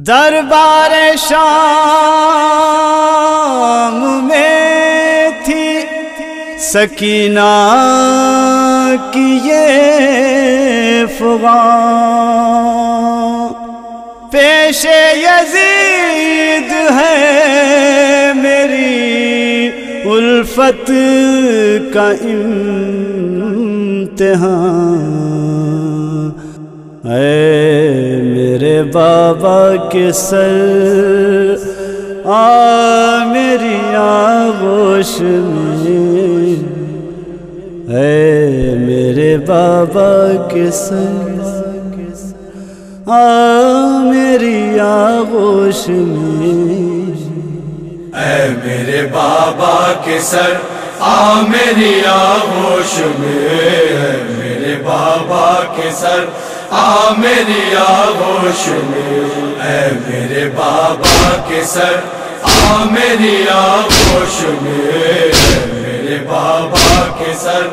دربار شام میں تھی سکینہ کی یہ فغان، پیش یزید ہے میری الفت کا امتحان۔ اے میرے بابا کے سر آ میری آغوش میں، اے میرے بابا کے سر آ میری آغوش میں، اے میرے بابا کے سر آ میری آغوش میں، اے میرے بابا کے سر آ میری آغوش میں، اے میرے بابا کے سر آ میری آغوش میں، اے میرے بابا کے سر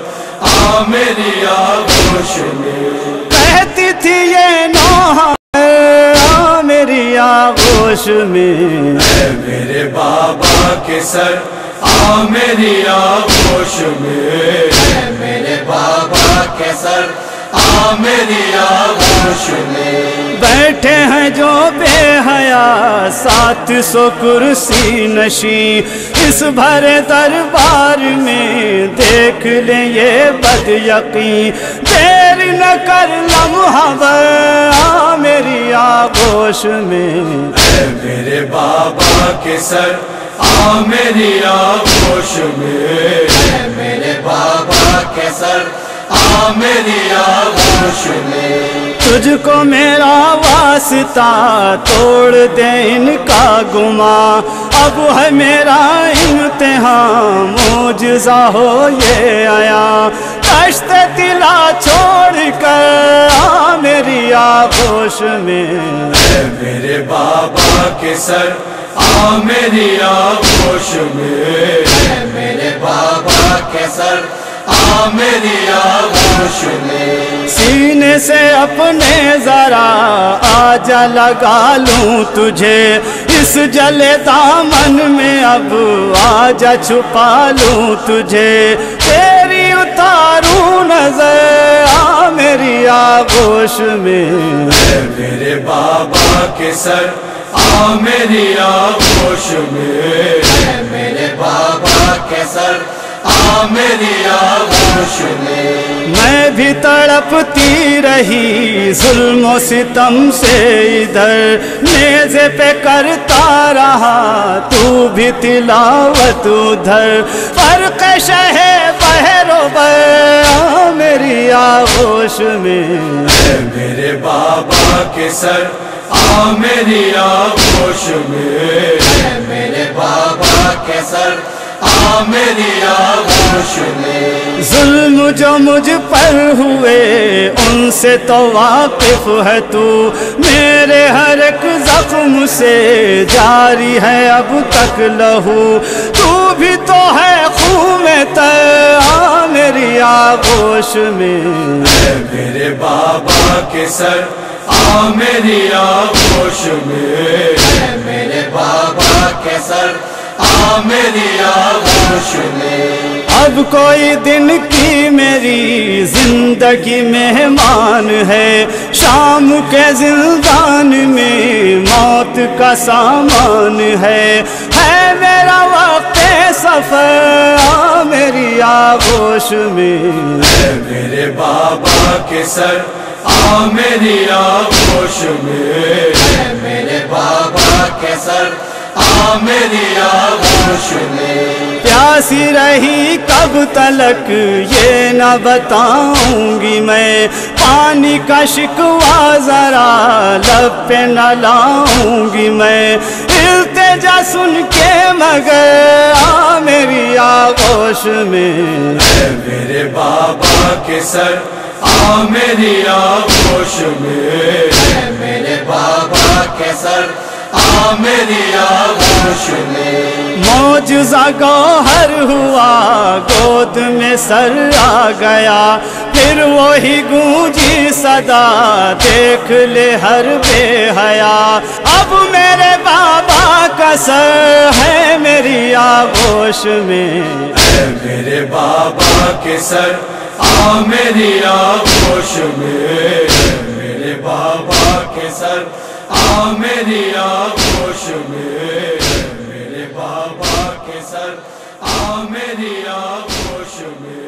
آ میری آغوش میں۔ کہتی تھی یہ نوح آ میری آغوش میں، اے میرے بابا کے سر آ میری آغوش میں، اے میرے بابا کے سر آ میری آغوش میں۔ بیٹھے ہیں جو بے حیا 700 کرسی نشیں اس بھرے دربار میں، دیکھ لیں یہ بد یقین، دیر نہ کر لمحہ بھر آ میری آغوش میں، اے میرے بابا کے سر آ میری آغوش میں، اے میرے بابا کے سر آ میری آغوش میں۔ تجھ کو میرا واسطہ توڑ دے ان کا گماں، اب ہے میرا امتحان معجزہ ہو یہ آیا، کشت طلا چھوڑ کر آ میری آغوش میں، اے میرے بابا کے سر آ میری آغوش میں، اے میرے بابا کے سر آ میری آغوش میں۔ سینے سے اپنے ذرا آجا لگا لوں تجھے اس جلے دامن میں، اب آجا چھپا لوں تجھے، تیری اتاروں نظر آ میری آغوش میں، اے میرے بابا کے سر آ میری آغوش میں، اے میرے بابا کے سر آ میری آغوش میں۔ میں بھی تڑپتی رہی ظلم و ستم سے ادھر، نیزے پہ کرتا رہا تو بھی تلاوت ادھر، فرق شہ بحر و بر آ میری آغوش میں، اے میرے بابا کے سر آ میری آغوش میں، اے میرے بابا کے سر آ میری آغوش میں۔ ظلم جو مجھ پر ہوئے ان سے تو واقف ہے تو، میرے ہر ایک زخم سے جاری ہے اب تک لہو، تو بھی تو ہے خون میں تر آ میری آغوش میں، اے میرے بابا کے سر آ میری آغوش میں، اے میرے بابا کے سر آ میری آغوش میں۔ اب کوئی دن کی میری زندگی مہمان ہے، شام کے زندان میں موت کا سامان ہے میرا وقت سفر آ میری آغوش میں، اے میرے بابا کے سر آ میری آغوش میں، اے میرے بابا کے سر آ میری آغوش میں۔ پیاسی رہی کب تلک یہ نہ بتاؤں گی میں، پانی کا شکوہ ذرا لب پہ نہ لاؤں گی میں، التجا سن کے مگر آ میری آغوش میں، اے میرے بابا کے سر آ میری آغوش میں، اے میرے بابا کے سر آ میری آغوش میں۔ معجزہ گوہر ہوا گود میں سر آ گیا، پھر وہی گونجی صدا دیکھ لے ہر بے حیا، اب میرے بابا کا سر ہے میری آغوش میں، اے میرے بابا کے سر آ میری آغوش میں، میرے بابا کے سر آ میری آغوش میں، میرے بابا کے سر آ میری آغوش میں۔